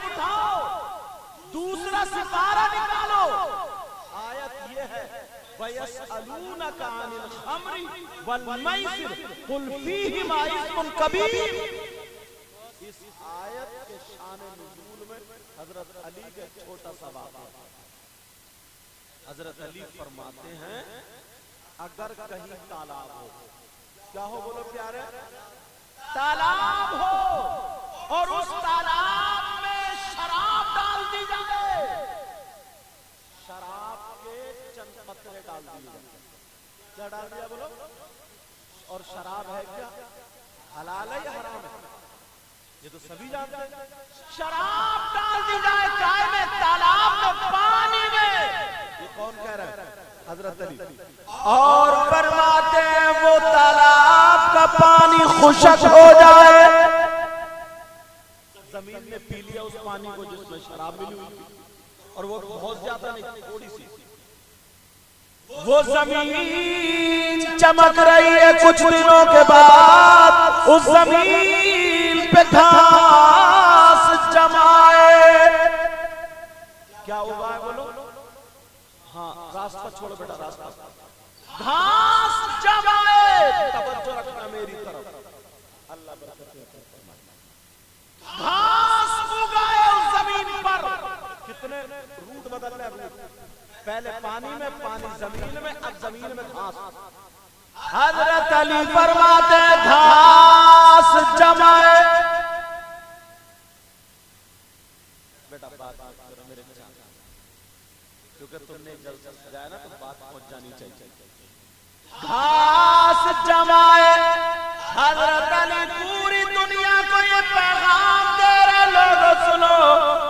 तशरीफ उठाओ, दूसरा सितारा निकालो। आयत ये है वयसअलूनका अनिल खम्रि वल मैसिर कुल फीहिमा इस्मुन कबीर। इस आयत के शान नुज़ूल में हजरत अली का छोटा सा वाक़या। हजरत अली फरमाते हैं अगर कहीं तालाब हो, क्या हो बोलो प्यारे, तालाब हो और उस तालाब में शराब डाल दी जाए, शराब के चंद कतरे डाल दिए जाए, क्या डाल दिया बोलो, और शराब है क्या, हलाल है या हराम है, ये तो सभी जानते हैं। शराब डाल दी जाए चाय में, तालाब में, पानी में, ये कौन कह रहा है, हजरत अली। और फरमाते हैं वो तालाब का पानी खुशक हो जाए, जमीन ने पी लिया उस पानी को जिसमें शराब मिली हुई थी, और वो बहुत ज्यादा नहीं, थोड़ी सी, वो जमीन चमक रही है। कुछ दिनों के बाद उस जमीन पे घास जमाए, क्या हुआ है बोलो, हाँ रास्ता छोड़ो बेटा, रास्ता, घास जमाए, तवज्जो रखना मेरी तरफ, अल्लाह बरकत दे। घास उगाए उस जमीन पर, कितने रूट बदल रहे हैं, पहले पानी में, पानी जमीन में, अब जमीन में घास। हजरत अली फरमाते घास जमाए, बेटा बात करो मेरे चाचा, क्योंकि तुमने जलसा सजाया ना तो बात पहुंच जानी चाहिए। घास जमाए, हजरत अली पूरी दुनिया को ये पैगाम दे रहे, लोगों सुनो,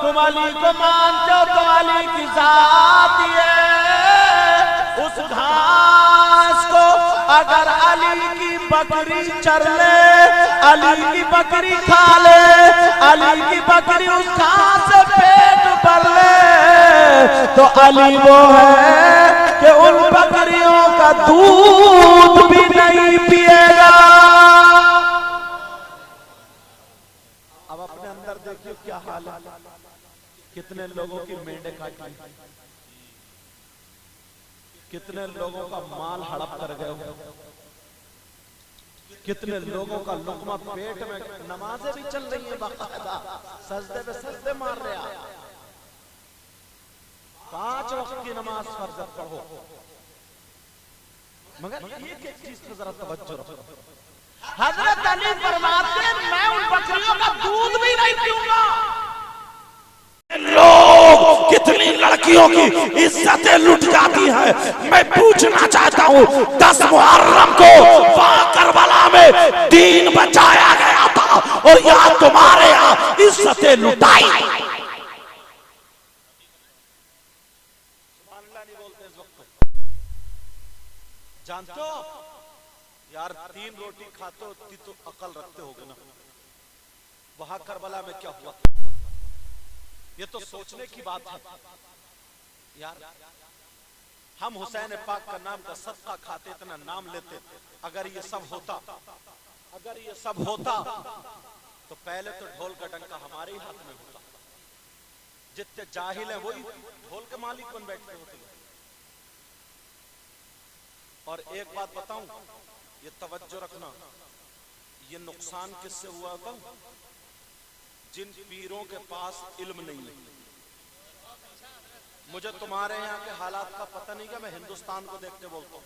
तुम अली को मानते हो तो अली की जात है। उस घास को अगर अली की बकरी चर ले, अली की बकरी खा ले, अली की बकरी उस घास से पेट भर ले, तो अली वो है कि उन बकरियों का दूध भी नहीं पिएगा। अब अपने अंदर देखिए क्या हाल है, कितने लोगों की मेंढे काटी, कितने लोगों का माल हड़प कर गए, कितने लोगों का लुकमा पेट में, नमाजें भी चल रही है बाकायदा, सजदे पे सजदे मार रहे हैं, 5 वक्त की नमाज फर्ज पढ़ो, मगर एक एक चीज पे जरा तवज्जो रखो। हजरत अली फरमाते हैं मैं उन बकरियों का दूध भी नहीं पीऊंगा। लोग कितनी लड़कियों की इज्जतें लुट जाती हैं। मैं पूछना चाहता हूँ 10 मुहर्रम को वहाँ करबला में दीन बचाया गया था और यहाँ तुम्हारे यहाँ इज्जतें लुटाई। जानते हो यार, 3 रोटी खाते हो तो अकल रखते होगे ना, वहां करबला में क्या हुआ, ये तो सोचने की बात है यार। हम हुसैन पाक का नाम का सदका खाते, इतना नाम लेते, अगर ये सब होता, अगर ये सब होता तो पहले तो ढोल का डंका हमारे ही हाथ में होता। जितने जाहिल है वही ढोल के मालिक बन बैठते होते। और एक बात बताऊं, ये तवज्जो रखना, ये नुकसान किससे हुआ था, जिन पीरों के पास इल्म नहीं है। मुझे तुम्हारे यहाँ के हालात का पता नहीं, क्या मैं हिंदुस्तान को देख के बोलता हूँ।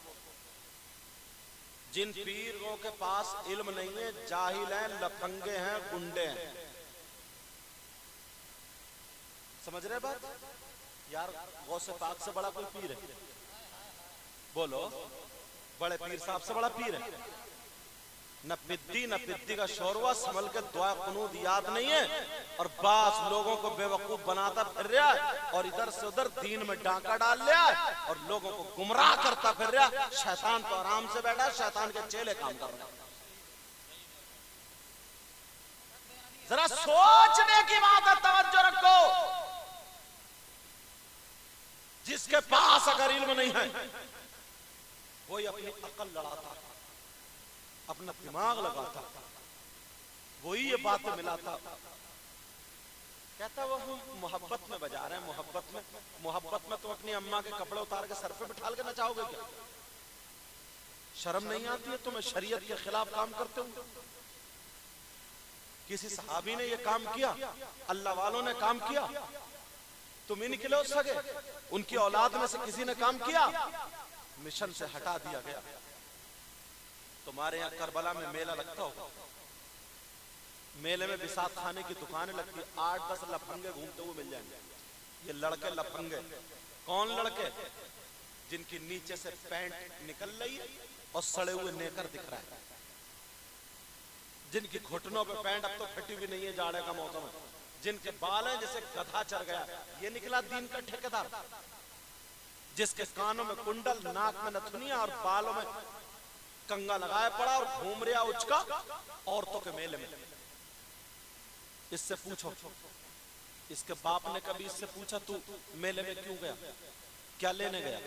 जिन पीरों के पास इल्म नहीं है, जाहिल हैं, लफंगे हैं, गुंडे हैं, समझ रहे बात यार। गौसे पाक से बड़ा कोई पीर है बोलो, बड़े पीर साहब से बड़ा पीर है? न पिद्दी का शोरवा संभल के दुआ कुनूद याद नहीं है, और बास लोगों को बेवकूफ बनाता फिर रहा है, और इधर से उधर दीन में डांका डाल लिया है, और लोगों को गुमराह करता फिर रहा है। शैतान तो आराम से बैठा है, शैतान के चेले काम कर रहे हैं। जरा सोचने की बात है, तवज्जो रखो। जिसके पास अगर इल्म नहीं है, वही अपनी अकल लड़ाता, अपना दिमाग लगाता, वही ये बातें मिलाता। कहता वो हम मोहब्बत में बजा रहे हैं, मोहब्बत में तुम अपनी अम्मा के कपड़े उतार के सर पे बिठा के नचाओगे क्या? शर्म नहीं आती है तुम्हें? शरीयत के खिलाफ काम करते हो। किसी सहाबी ने ये काम किया, अल्लाह वालों ने काम किया, तुम ही निकले हो सके। उनकी औलाद में से किसी ने काम किया, मिशन से हटा दिया गया। तुम्हारे यहाँ करबला में मेला लगता होगा, मेले में बिसात खाने की दुकानें लगती है, 8-10 लफंगे घूमते हुए मिल जाएंगे। ये लड़के लफंगे, कौन लड़के? जिनकी नीचे से पैंट निकल रही है और सड़े हुए नेकर दिख रहा है, जिनकी घुटनों पे पैंट अब तो फटी भी नहीं है जाड़े का मौसम है, जिनके बाल हैं जैसे गधा चढ़ गया। ये निकला दीन का ठेकेदार, जिसके कानों में कुंडल, नाक में नथुनिया और बालों में कंगा लगाया पड़ा और घूम रहा उचका औरतों के मेले में। इससे पूछो, इसके बाप ने कभी इससे पूछा तू मेले में क्यों गया, क्या लेने गया?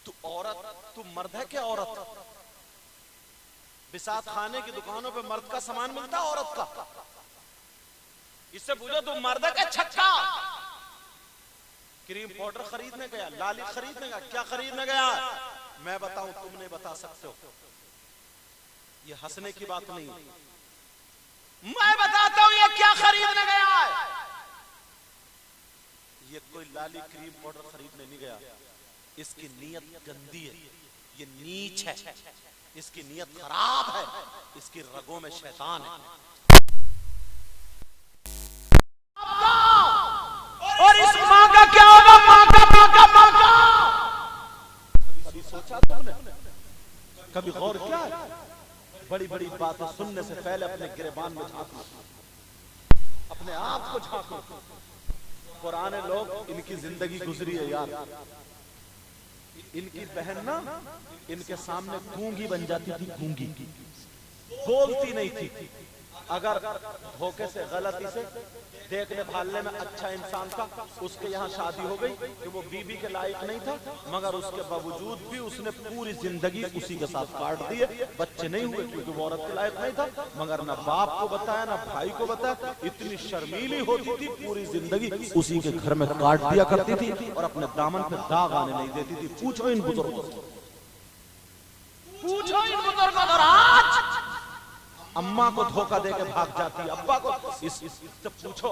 तू औरत, तू मर्द है क्या औरत? बिसात खाने की दुकानों पे मर्द का सामान मिलता है औरत का? इससे पूछो तू मर्द है क्या छक्का? क्रीम पाउडर खरीदने गया, लाली खरीदने गया, क्या खरीदने गया? मैं बताऊं, तुम नहीं बता सकते हो। ये हंसने की बात नहीं, मैं बताता हूं ये क्या खरीदने गया है। ये कोई लाली क्रीम पाउडर खरीदने नहीं गया, इसकी नीयत गंदी है, ये नीच है, इसकी नीयत खराब है, इसकी रगों में शैतान है। और इस मां का क्या होगा? मां का कभी सोचा तुमने? कभी गौर किया है? बड़ी बड़ी बातें सुनने से पहले अपने गिरेबान में झांको, अपने आप को झांको। पुराने लोग, इनकी जिंदगी गुजरी है यार। इनकी बहन ना इनके सामने गूंगी बन जाती थी, गूंगी, बोलती नहीं थी। अगर धोखे से, गलती से, देखने भालने में अच्छा इंसान था, उसके यहाँ शादी हो गई कि वो बीबी के लायक नहीं था, मगर उसके बावजूद भी उसने पूरी जिंदगी उसी के साथ काट दिए। बच्चे नहीं हुए क्योंकि वो औरत के लायक नहीं था, मगर ना बाप को बताया ना भाई को बताया। इतनी शर्मीली होती थी, पूरी जिंदगी उसी के घर में काट दिया करती थी और अपने दामन पे दाग आने नहीं देती थी। पूछो इन बुजुर्गों से, पूछो इन बुजुर्गों को। आज अम्मा को धोखा देके भाग जाती है, अब्बा को। इससे पूछो,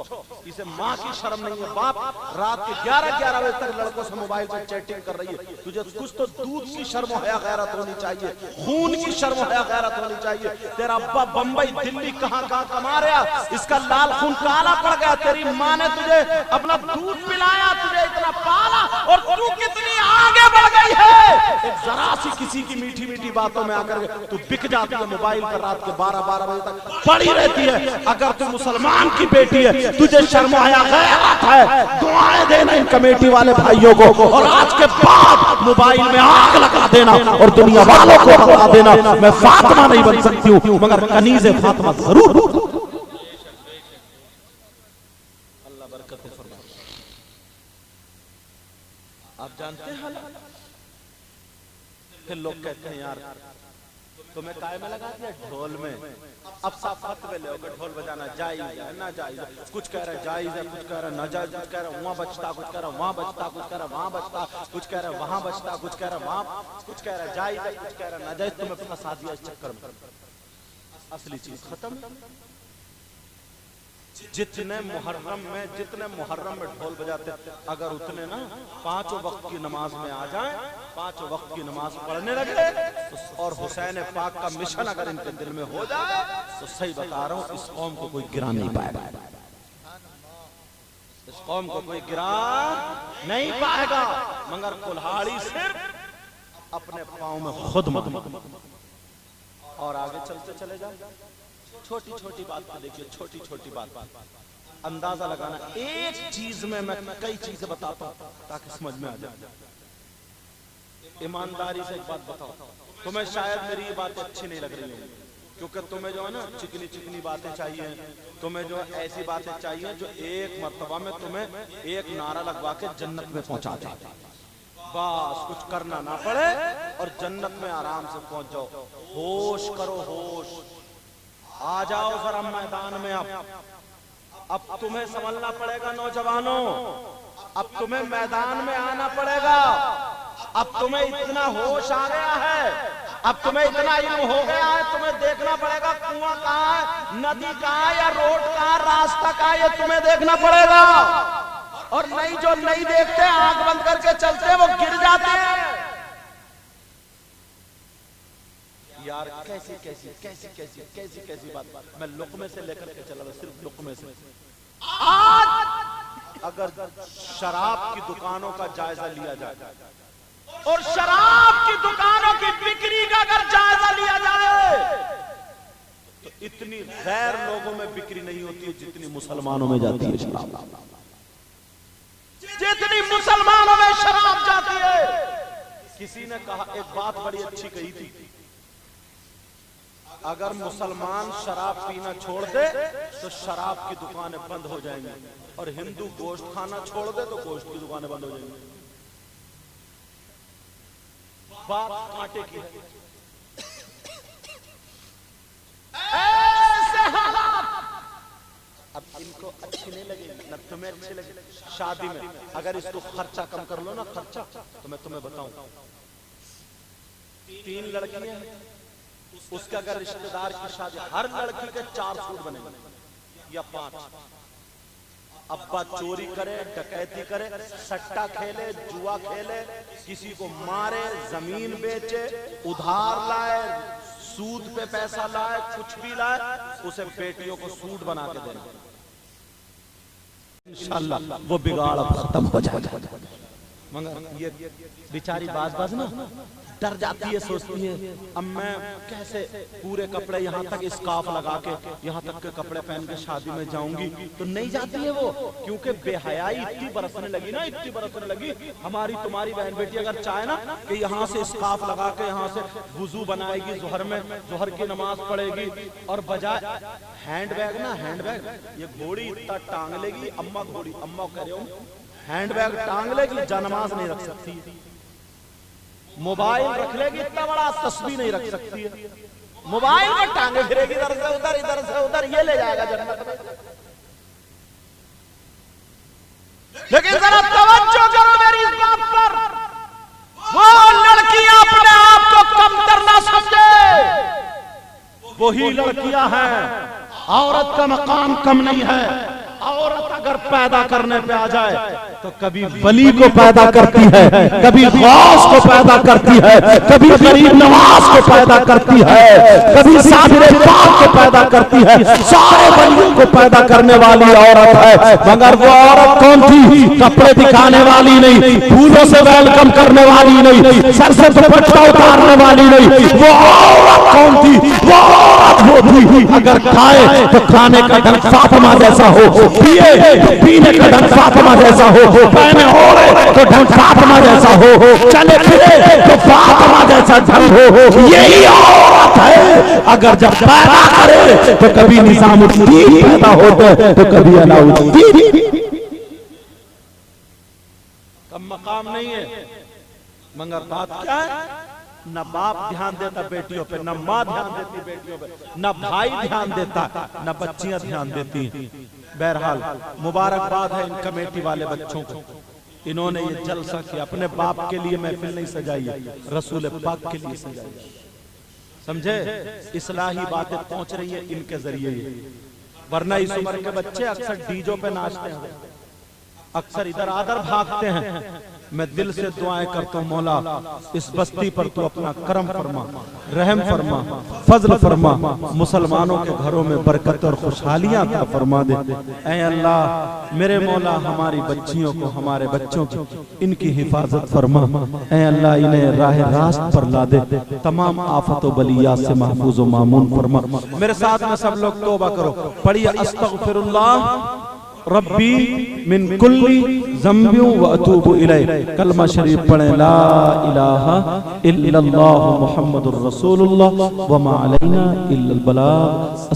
इसे माँ की शर्म नहीं है? बाप रात के 11-11 बजे तक लड़कों से मोबाइल पे चैटिंग कर रही है। तुझे कुछ तो दूध की शर्म हया गैरत होनी चाहिए, खून की शर्म हया गैरत होनी चाहिए। तेरा अब्बा बंबई दिल्ली कहाँ कमा रहा, इसका लाल खून काला पड़ गया। तेरी माँ ने तुझे अपना दूध पिलाया, तुझे इतना पाला, और तू कितनी आगे बढ़ गई है। एक जरा सी किसी की मीठी मीठी बातों में आकर तू बिक जाती है। मोबाइल पर रात के 12 बजे तक पड़ी रहती है। अगर तू मुसलमान की बेटी है, तुझे शर्म आया गैरत है, दुआएं देना इन कमेटी वाले भाइयों को, और आज के बाद मोबाइल में आग लगा देना और दुनिया वालों को बता देना मैं फातिमा नहीं बन सकती हूँ, मगर कनीज़े फातिमा जरूर। अल्लाह बरकत फरमाए। आप जानते हैं फिर लोग कहते हैं यार तुम्हें काय में लगा दिया, ढोल में। अब साफ फतवे ले ढोल बजाना जायज है ना जायज है? कुछ कह रहे जायज है, कुछ कह रहे नाजायज, कुछ कह रहे वहां बचता, कुछ कह रहे वहां बचता, कुछ कह रहे वहां बचता, कुछ कह रहे वहां बचता, कुछ कह रहे वहां, कुछ कह रहे जायज है, कुछ कह रहे नाजायज। तुम्हें फंसा दिया इस चक्कर में। असली चीज खत्म। जितने मुहर्रम में ढोल बजाते, अगर उतने ना 5 वक्त की नमाज में आ जाएं, 5 वक्त की नमाज पढ़ने लगे, और हुसैन पाक का मिशन अगर इनके दिल में हो जाए, तो सही बता रहा हूं, इस कौम को कोई गिरा नहीं पाएगा। इस कौम को कोई गिरा नहीं पाएगा, मगर कुल्हाड़ी सिर्फ अपने पांव में खुद मारे। और आगे चलते चले जाए, छोटी छोटी बात पर देखिए, छोटी छोटी बात अंदाजा लगाना। एक चीज में मैं कई चीजें बताता हूं ताकि समझ में आ जाए। ईमानदारी से एक बात बताओ, तुम्हें शायद मेरी ये बातें अच्छी नहीं लग रही है, क्योंकि तुम्हें जो है ना चिकनी चिकनी बातें चाहिए, तुम्हें जो ऐसी बातें चाहिए जो एक मर्तबा में तुम्हें एक नारा लगवा के जन्नत में पहुंचा दे। बस कुछ करना ना पड़े और जन्नत में आराम से पहुंच जाओ। होश करो, होश। आ जाओ जरा मैदान में, अब अब तुम्हें संभलना पड़ेगा नौजवानों, अब तुम्हें मैदान में आना पड़ेगा। अब तुम्हें इतना होश आ गया है, अब तुम्हें इतना इल्म हो गया है, तुम्हें देखना पड़ेगा कुआं कहाँ है, नदी कहाँ है, या रोड कहाँ, रास्ता कहाँ, ये तुम्हें देखना पड़ेगा। और नहीं, जो नहीं देखते, आंख बंद करके चलते, वो गिर जाते हैं। यार कैसी कैसी कैसी कैसी कैसी कैसी बात, मैं लुकमे से लेकर के चला था, सिर्फ लुकमे से। आज अगर शराब की दुकानों का जायजा लिया जाए और शराब की दुकानों की बिक्री का अगर जायजा लिया जाए तो इतनी गैर लोगों में बिक्री नहीं होती है जितनी मुसलमानों में जाती है शराब, जितनी मुसलमानों में शराब जाती है। किसी ने कहा, एक बात बड़ी अच्छी कही थी, अगर मुसलमान शराब पीना छोड़ दे तो शराब की दुकानें बंद हो जाएंगी, और हिंदू गोश्त खाना छोड़ दे तो गोश्त की दुकानें बंद हो जाएंगी। बात कांटे की है। ऐसे हालात अब इनको अच्छी नहीं लगेगी, न तुम्हें अच्छी लगेगी। शादी में अगर इसको खर्चा कम कर लो ना, खर्चा, तो मैं तुम्हें बताऊं, 3 लड़कियां हैं, उसके अगर रिश्तेदार की शादी, हर लड़की के 4 सूट बनेंगे या 5। अब्बा चोरी करे, डकैती करे, सट्टा खेले, जुआ खेले, किसी को मारे, जमीन बेचे, उधार लाए, सूद पे पैसा लाए, कुछ भी लाए, उसे बेटियों को सूट बना के देना। इंशाअल्लाह वो बिगाड़ खत्म हो जाएगा। मगर ये बेचारी बाज ना डर जाती है, सोचती है अब मैं कैसे पूरे कपड़े यहाँ तक स्कार्फ लगा के, यहाँ तक के कपड़े पहन के शादी में जाऊंगी, तो नहीं जाती है वो, क्योंकि बेहयाई इतनी बरसने लगी ना, इतनी बरसने लगी। हमारी तुम्हारी बहन बेटी अगर चाहे ना कि यहाँ से स्कार्फ लगा के यहाँ से वुजू बनाएगी, जोहर में जोहर की नमाज पढ़ेगी, और बजाय हैंडबैग ना, हैंडबैग ये घोड़ी इतना टांग लेगी, अम्मा घोड़ी, अम्मा कह रहे हो, हैंडबैग टांग लेगी, जानमाज नहीं रख सकती। मोबाइल रख लेगी, इतना बड़ा तस्बीह नहीं रख सकती है, मोबाइल में टांगे फिरेगी, इधर से उधर, इधर से उधर, ये ले जाएगा जन्नत में। लेकिन जरा तवज्जो करो मेरी इस बात पर, वो लड़कियां अपने आप को कमतर ना समझे, वही लड़कियां हैं। औरत का मकाम कम नहीं है। औरत अगर पैदा करने पे आ जाए तो कभी वली को पैदा करती है, कभी गौस को पैदा करती है, कभी गरीब नवाज को पैदा करती है, कभी साबिर पाक को पैदा करती है। सारे वलियों को पैदा करने वाली औरत है। मगर वो औरत कौन थी? कपड़े दिखाने वाली नहीं, फूलों से वेलकम करने वाली नहीं, सर से दुपट्टा उतारने वाली नहीं। वो औरत कौन थी? वो औरत वो थी, अगर खाए तो खाने का ढंग फातिमा जैसा हो, पिए तो पीने का ढंग फातिमा जैसा हो, पहने ओढ़े तो ढंग फातिमा जैसा हो, चले फिरे तो फातिमा जैसा ढंग हो। यही औरत है। अगर जब पैदा करे तो कभी निजामुद्दीन पैदा होते तो कभी अलाउद्दीन। कम मकाम नहीं है, मगर बात क्या है, न बाप ध्यान देता बेटियों पे, न माँ ध्यान देती बेटियों पे, न भाई ध्यान देता, न बच्चियां ध्यान देती हैं। बहरहाल मुबारकबाद है इन कमेटी वाले बच्चों को, इन्होंने ये जलसा किया। अपने बाप के लिए महफिल नहीं सजाई है, रसूल पाक के लिए सजाई है। समझे? इस्लाही बातें पहुंच रही है इनके जरिए, वरना इस उम्र के बच्चे अक्सर डीजों पे नाचते हैं, अक्सर इधर आधर भागते हैं। मैं दिल से दुआएं करता हूँ, मौला इस बस्ती पर तू अपना करम फरमा, रहम फरमा, फजल फरमा, मुसलमानों के घरों में बरकत और खुशहालियां अता फरमा दे। ऐ अल्लाह मेरे मौला, हमारी बच्चियों को, हमारे बच्चों की इनकी हिफाजत फरमा। ऐ अल्लाह इन्हें राह रास्त पर ला दे, तमाम आफत व बलियात से महफूज व मामून फरमा। मेरे साथ में सब लोग तौबा करो, पढ़िए अस्तगफिरुल्लाह रब्बी मिन कुल्ली ज़म्बियों व अतूबु इलैह। कलमा शरीफ पढ़े, ला इलाहा इल्लल्लाह मुहम्मदुर रसूलुल्लाह व मा अलैना इल्लल बलाग।